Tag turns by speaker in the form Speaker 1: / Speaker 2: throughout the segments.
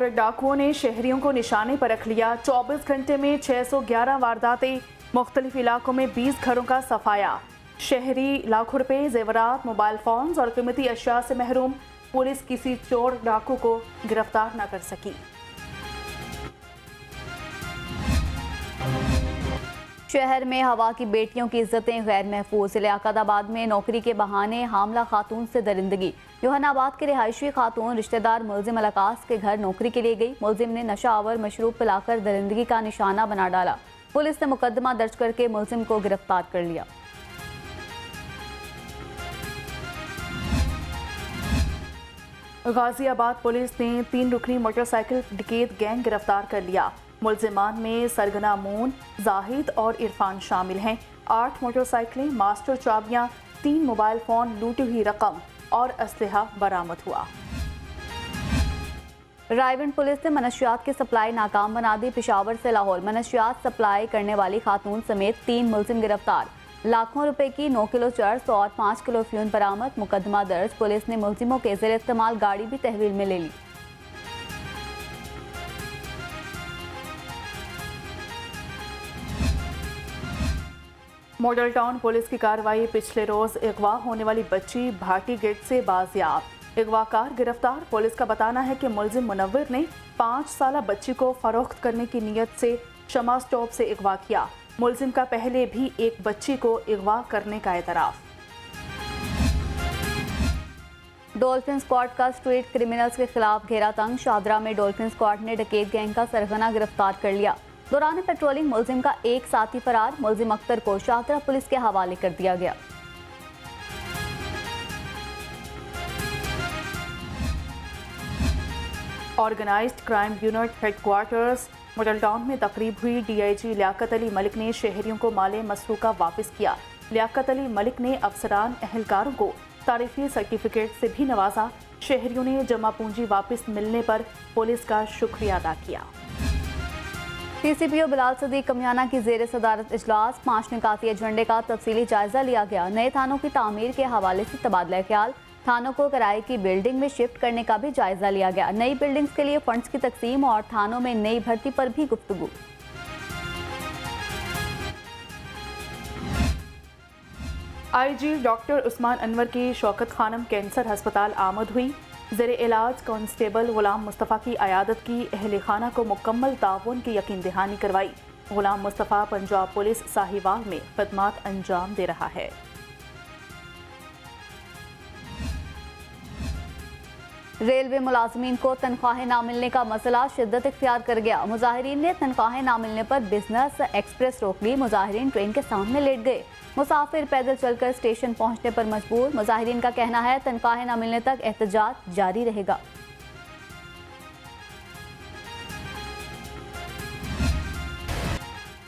Speaker 1: और डाकुओं ने शहरियों को निशाने पर रख लिया। 24 घंटे में 611 वारदातें, मुख्तलिफ इलाकों में 20 घरों का सफाया। शहरी लाखों रुपए, जेवरात, मोबाइल फोन्स और कीमती अशिया से महरूम। पुलिस किसी चोर डाकू को गिरफ्तार न कर सकी।
Speaker 2: शहर में हवा की बेटियों की इज्जतें गैर महफूज। लियाकताबाद में नौकरी के बहाने हामला खातून से दरिंदगी। योहनाबाद के रिहायशी खातून रिश्तेदार मुलजिम अलकास के घर नौकरी के लिए गई। मुलजिम ने नशा आवर मशरूब पिलाकर दरिंदगी का निशाना बना डाला। पुलिस ने मुकदमा दर्ज करके मुलजिम को गिरफ्तार कर लिया।
Speaker 1: गाजियाबाद पुलिस ने 3 रुकनी मोटरसाइकिल डकैत गैंग गिरफ्तार कर लिया। मुलजिमान में सरगना मून, जाहिद और इरफान शामिल हैं। 8 मोटरसाइकिलें, मास्टर चाबियां, 3 मोबाइल फोन, लूटी हुई रकम और असलहा बरामद हुआ।
Speaker 2: रायगढ़ पुलिस ने मनशियात की सप्लाई नाकाम बना दी। पेशावर से लाहौर मनशियात सप्लाई करने वाली खातून समेत 3 मुलजिम गिरफ्तार। लाखों रुपए की 9 किलो चर्स और 5 किलो फ्यून बरामद। मुकदमा दर्ज। पुलिस ने मुलजिमों के ज़ेर इस्तेमाल गाड़ी भी तहवील में ले ली।
Speaker 1: मॉडल टाउन पुलिस की कार्रवाई। पिछले रोज अगवा होने वाली बच्ची भाटी गेट से बाजियाब। अगवाकार गिरफ्तार। पुलिस का बताना है कि मुलजिम मुनव्विर ने 5 साला बच्ची को फरोख्त करने की नीयत से शमा स्टॉप से अगवा किया। मुलजिम का पहले भी एक बच्ची को अगवा करने का एतराफ।
Speaker 2: डॉल्फिन स्क्वाड का स्ट्रीट क्रिमिनल्स के खिलाफ घेरा तंग। शादरा में डॉल्फिन स्क्वाड ने डकैत गैंग का सरगना गिरफ्तार कर लिया। दौरान पेट्रोलिंग मुलजिम का एक साथी फरार। मुलजिम अख्तर को शादरा पुलिस के हवाले कर दिया गया।
Speaker 1: Organised crime unit headquarters model town में तकरीब हुई। डीआईजी लियाकत अली मलिक ने शहरियों को माले मसरूका वापस किया। लियाकत अली मलिक ने अफसरान एहलकारों को तारीफी सर्टिफिकेट से भी नवाजा। शहरियों ने जमा पूंजी वापस मिलने पर पुलिस का शुक्रिया अदा किया।
Speaker 2: सीसीपीओ बिलाल सदीक कमियाना की जेर सदारत इजलास। 5 निकाती एजेंडे का तफसीली जायजा लिया गया। नए थानों की तामीर के हवाले से तबादला ख्याल। थानों को किराए की बिल्डिंग में शिफ्ट करने का भी जायजा लिया गया। नई बिल्डिंग्स के लिए फंड्स की तकसीम और थानों में नई भर्ती पर भी गुफ्तगू।
Speaker 1: आईजी डॉक्टर उस्मान अनवर की शौकत खानम कैंसर अस्पताल आमद हुई। ज़ेरे इलाज कांस्टेबल गुलाम मुस्तफ़ा की अयादत की। अहल खाना को मुकम्मल ताउन की यकीन दहानी करवाई। गुलाम मुस्तफ़ा पंजाब पुलिस साहिवाल में खदमात अंजाम दे रहा है।
Speaker 2: रेलवे मुलाजमीन को तनख्वाहें ना मिलने का मसला शिद्दत इख्तियार कर गया। मुजाहिरीन ने तनख्वाहें ना मिलने पर बिजनेस एक्सप्रेस रोक ली। मुजाहिरीन ट्रेन के सामने लेट गए। मुसाफिर पैदल चलकर स्टेशन पहुंचने पर मजबूर। मुजाहिरीन का कहना है तनख्वाहें न मिलने तक एहतजाज जारी रहेगा।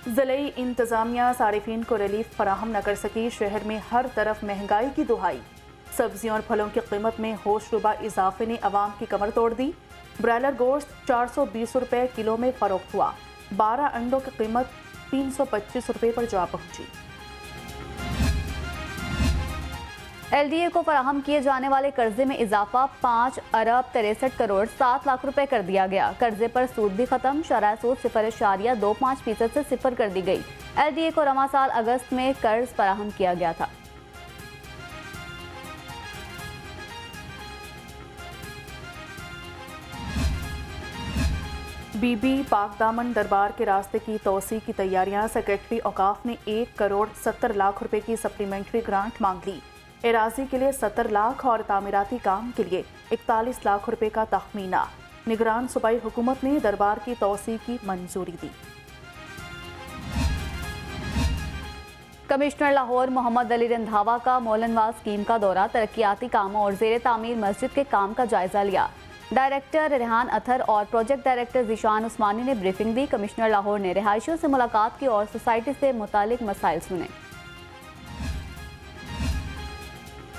Speaker 1: ज़िले इंतजामिया सारिफीन को रिलीफ फराहम न कर सकी। शहर में हर तरफ महंगाई की दुहाई। सब्जियों और फलों की कीमत में होशरुबा इजाफे ने अवाम की कमर तोड़ दी। ब्रायलर गोश्त 420 रुपये किलो में फरोख्त हुआ। 12 अंडों की कीमत 325 रुपये पर जा पहुंची।
Speaker 2: एलडीए को फराहम किए जाने वाले कर्जे में इजाफा 5 अरब 63 करोड़ 7 लाख रुपए कर दिया गया। कर्जे पर सूद भी खत्म। शरह सूद 0.25% से सिफर कर दी गई। एलडीए को रवां साल अगस्त में कर्ज फराहम किया गया था।
Speaker 1: बीबी पाक दामन दरबार के रास्ते की तोसी की तैयारियां। सेक्रेटरी औकाफ ने 1 करोड़ 70 लाख रुपए की सप्लीमेंट्री ग्रांट मांग ली। एराजी के लिए 70 लाख और तामीराती काम के लिए 41 लाख रुपए का तखमीना। निगरान सूबाई हुकूमत ने दरबार की तोसी की मंजूरी दी।
Speaker 2: कमिश्नर लाहौर मोहम्मद अली रंधावा का मौलनवाज स्कीम का दौरा। तरक्याती कामों और जेर तामीर मस्जिद के काम का जायजा लिया। डायरेक्टर रेहान अथर और प्रोजेक्ट डायरेक्टर जीशान उस्मानी ने ब्रीफिंग दी। कमिश्नर लाहौर ने रिहायशियों से मुलाकात की और सोसाइटी से मुतालिक मसाइल सुने।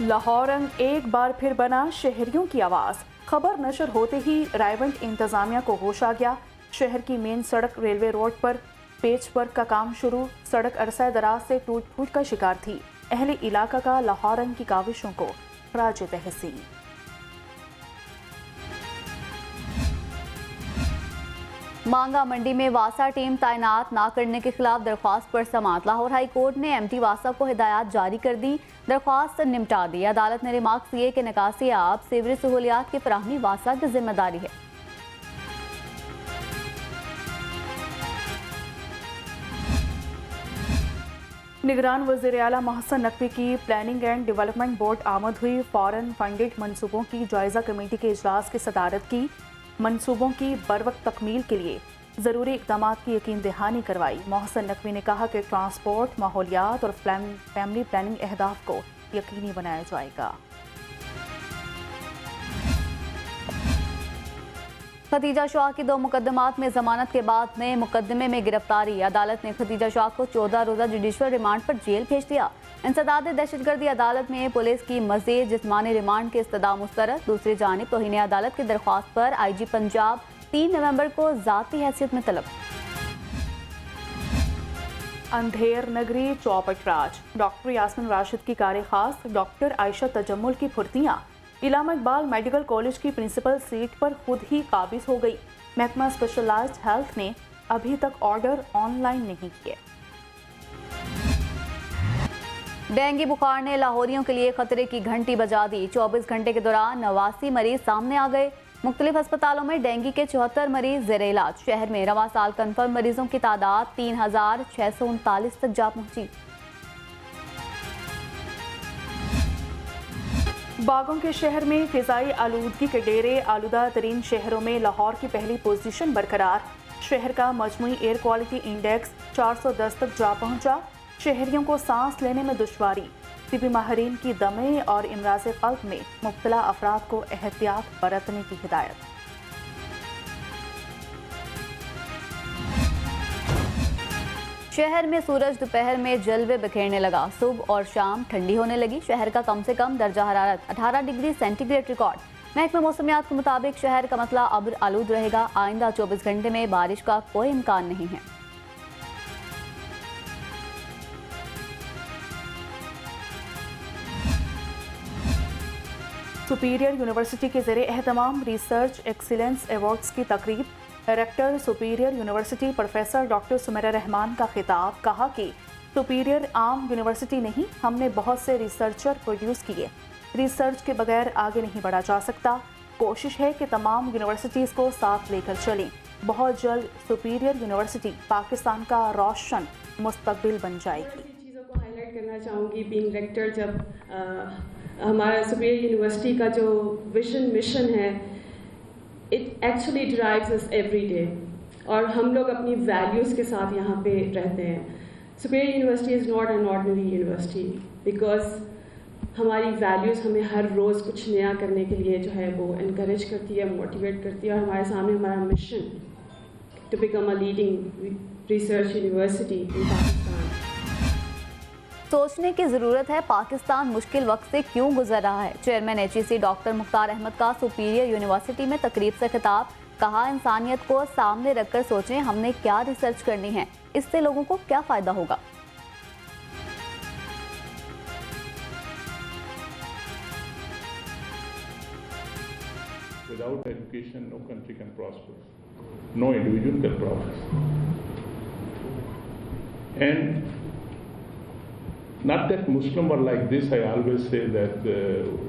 Speaker 1: लाहौर रंग एक बार फिर बना शहरियों की आवाज़। खबर नशर होते ही रायवंड इंतजामिया को होश आ गया। शहर की मेन सड़क रेलवे रोड पर पेच वर्क का काम शुरू। सड़क अरसा दराज से टूट फूट का शिकार थी। अहले इलाका का लाहौर रंग की काविशों को खराज तहसीन।
Speaker 2: मांगा मंडी में वासा टीम तैनात ना करने के खिलाफ दरख्वास्त पर समाअत। लाहौर हाई कोर्ट ने एमटी वासा को हिदायत जारी कर दी, दरख्वास्त निपटा दी। अदालत ने रिमार्क किए कि निकासी आब सीवरेज सहूलियात की फराहमी वासा की जिम्मेदारी है।
Speaker 1: निगरान वज़ीर आला मोहसिन नकवी की प्लानिंग एंड डेवलपमेंट बोर्ड आमद हुई। फॉरेन फंडेड मंसूबों की जायज़ा कमेटी के इजलास की सदारत की। मंसूबों की बरवक्त तकमील के लिए ज़रूरी इक़दाम की यकीन दहानी करवाई। मोहसिन नकवी ने कहा कि ट्रांसपोर्ट, माहौलियात और फैमिली प्लानिंग अहदाफ को यकीनी बनाया जाएगा।
Speaker 2: खदीजा शाह की 2 मुकदमात में जमानत के बाद नए मुकदमे में गिरफ्तारी। अदालत ने खदीजा शाह को 14 रोज़ा जुडिशल रिमांड पर जेल भेज दिया। इंसदाद दहशतगर्दी अदालत में पुलिस की मज़ीद जिस्मानी रिमांड की इस्तदा मुस्तरद। दूसरी जानिब तौहीन अदालत की दरख्वास्त पर IG पंजाब 3 नवंबर को ज़ाती हैसियत में तलब।
Speaker 1: अंधेर नगरी चौपट राज। डॉक्टर यास्मीन राशिद की कार खास, डॉक्टर आयशा तजम्मुल की फुर्तियाँ। इलामा इकबाल मेडिकल कॉलेज की प्रिंसिपल सीट पर खुद ही काबिज हो गई। महकमा स्पेशलाइज्ड हेल्थ ने अभी तक ऑर्डर ऑनलाइन नहीं किए।
Speaker 2: डेंगू बुखार ने लाहौरियों के लिए खतरे की घंटी बजा दी। 24 घंटे के दौरान 89 मरीज सामने आ गए। मुख्तलिफ अस्पतालों में डेंगू के 74 मरीज ज़ेर इलाज। शहर में रवां साल कन्फर्म मरीजों की तादाद 3639 तक जा पहुंची।
Speaker 1: बागों के शहर में फिजाई आलूदगी के डेरे। आलूदा तरीन शहरों में लाहौर की पहली पोजीशन बरकरार। शहर का मजमूई एयर क्वालिटी इंडेक्स 410 तक जा पहुंचा। शहरियों को सांस लेने में दुश्वारी। तिबी माहिरीन की दमे और इमराज क़ल्ब में मुब्तला अफराद को एहतियात बरतने की हिदायत।
Speaker 2: शहर में सूरज दोपहर में जलवे बिखेरने लगा। सुबह और शाम ठंडी होने लगी। शहर का कम से कम दर्जा हरारत 18 डिग्री सेंटीग्रेड रिकॉर्ड। महकमा मौसमियात के मुताबिक शहर का मतला अब्र आलूद रहेगा। आइंदा 24 घंटे में बारिश का कोई इम्कान नहीं है।
Speaker 1: सुपीरियर यूनिवर्सिटी के ज़रिए एहतमाम रिसर्च एक्सीलेंस अवार्ड्स की तकरीब। Director Superior University professor doctor Sumera Rahman का खिताब। कहा कि सुपीरियर आम यूनिवर्सिटी नहीं, हमने बहुत से रिसर्चर प्रोड्यूस किए। रिसर्च के बगैर आगे नहीं बढ़ा जा सकता। कोशिश है कि तमाम यूनिवर्सिटीज़ को साथ लेकर चलें। बहुत जल्द सुपीरियर यूनिवर्सिटी पाकिस्तान का रोशन मुस्तकबिल बन जाएगी।
Speaker 3: चीज़ों को हाईलाइट करना चाहूँगी। बीइंग रेक्टर, जब हमारा सुपीरियर यूनिवर्सिटी का जो विजन मिशन है, it actually drives us every day, और हम लोग अपनी वैल्यूज़ के साथ यहाँ पे रहते हैं। Superior university is not an ordinary university because हमारी वैल्यूज़ हमें हर रोज़ कुछ नया करने के लिए जो है वो इनकरेज करती है, मोटिवेट करती है। और हमारे सामने हमारा mission to become a leading research university in Pakistan.
Speaker 2: सोचने की ज़रूरत है, पाकिस्तान मुश्किल वक्त से क्यों गुजर रहा है। Chairman HEC doctor Mukhtar Ahmad का सुपीरियर यूनिवर्सिटी में तकरीब से खिताब। कहा, इंसानियत को सामने रखकर सोचें हमने क्या रिसर्च करनी है, इससे लोगों को क्या फ़ायदा होगा।
Speaker 4: Without education, no country can prosper. No individual can prosper. And not that Muslim were like this, I always say that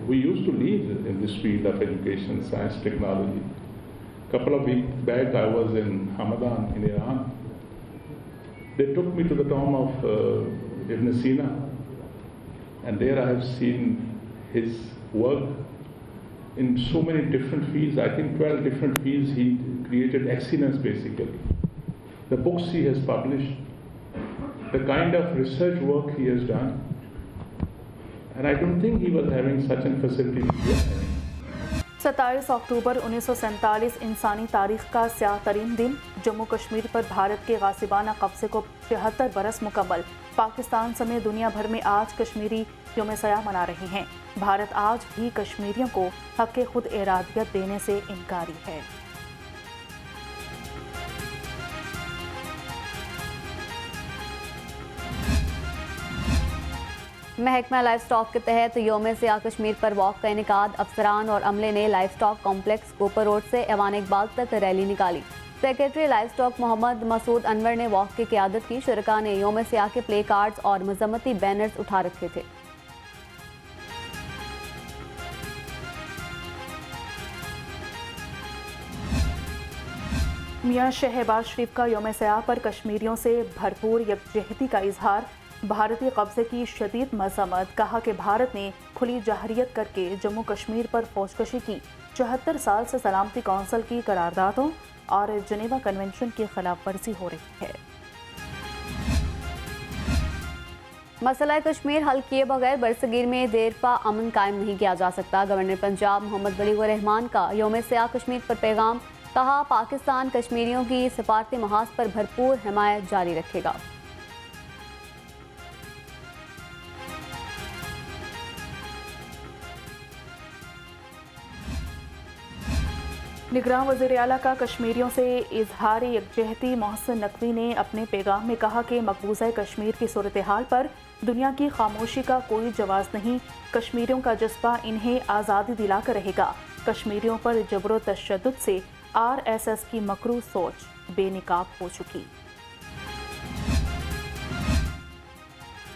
Speaker 4: we used to lead in this field of education, science, technology. Couple of weeks back, I was in Hamadan in Iran. They took me to the tomb of Ibn Sina, and there I have seen his work in so many different fields. I think 12 different fields. He created excellence basically. The books he has published, the kind of research work he has done, and I don't think he was having such a facility.
Speaker 1: 27 अक्टूबर 1947 इंसानी तारीख का स्याह तरीन दिन। जम्मू कश्मीर पर भारत के गासिबाना कब्जे को 73 बरस मुकम्मल। पाकिस्तान समेत दुनिया भर में आज कश्मीरी यौम सयाह मना रहे हैं। भारत आज भी कश्मीरियों को हक़ खुद इरादियत देने से इनकारी है।
Speaker 2: महकमा लाइफ स्टॉक के तहत यौम सयाह कश्मीर पर वॉक का इनेकाद। अफसरान और अमले ने livestock complex Cooper road से ऐवान इकबाल तक रैली निकाली। Secretary livestock Mohammad Masood Anwar ने वॉक की क़यादत की। शुरका ने यौम सियाह के प्ले कार्ड्स और मजम्मती बैनर्स उठा रखे थे।
Speaker 1: मियां शहबाज शरीफ का यौम सियाह पर कश्मीरियों से भरपूर यकजहती का इजहार। भारतीय कब्जे की शदीद मजम्मत। कहा कि भारत ने खुली जहरियत करके जम्मू कश्मीर पर फौजकशी की। 74 साल से सलामती कौंसिल की करारदादों और जनेवा कन्वेंशन की खिलाफ वर्जी हो रही है।
Speaker 2: मसला कश्मीर हल किए बगैर बरसगीर में देरपा अमन कायम नहीं किया जा सकता। गवर्नर पंजाब मोहम्मद वलीउर रहमान का यौम सियाह कश्मीर पर पैगाम। कहा, पाकिस्तान कश्मीरियों की सफारती महाज पर भरपूर हिमायत जारी रखेगा।
Speaker 1: निगरान वज़ीर आला का कश्मीरियों से इजहार यकजहती। मोहसिन नकवी ने अपने पैगाम में कहा कि मकबूजा कश्मीर की सूरत हाल पर दुनिया की खामोशी का कोई जवाब नहीं। कश्मीरियों का जज्बा इन्हें आज़ादी दिलाकर रहेगा। कश्मीरियों पर जबरो तशद्दुद से RSS की मकरू सोच बेनिकाब हो चुकी।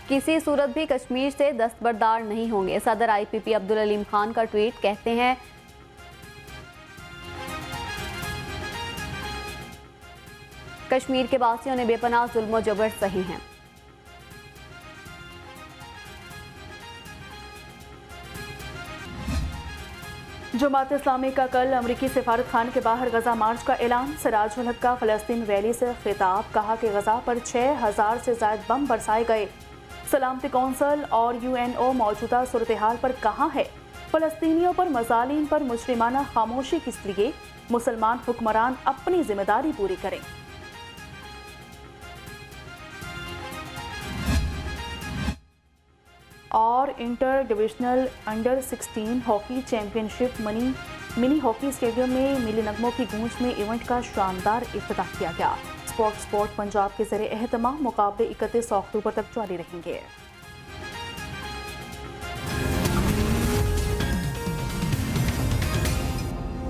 Speaker 2: किसी सूरत भी कश्मीर से दस्तबरदार नहीं होंगे। सदर IPP अब्दुल अलीम खान का ट्वीट। कहते हैं, कश्मीर के वासियों ने बेपनाह जुल्म जबर सही हैं।
Speaker 1: जमात इस्लामी का कल अमरीकी सिफारत खान के बाहर गजा मार्च का ऐलान। सिराजुल हक का फ़लस्तीन रैली से खिताब। कहा कि गजा पर 6000 से ज़ायद बम बरसाए गए। सलामती कौंसिल और UNO मौजूदा सूरत हाल पर कहाँ है? फ़लस्तीनियों पर मज़ालिम पर मुजरिमाना खामोशी किस लिए? मुसलमान हुक्मरान अपनी जिम्मेदारी पूरी करें। और inter divisional under 16 hockey championship mini hockey stadium में मिली नगमों की गूंज में इवेंट का शानदार इफ्तिताह किया गया। स्पोर्ट पंजाब के ज़रिए एहतमाम मुकाबले 31 अक्टूबर तक जारी रहेंगे।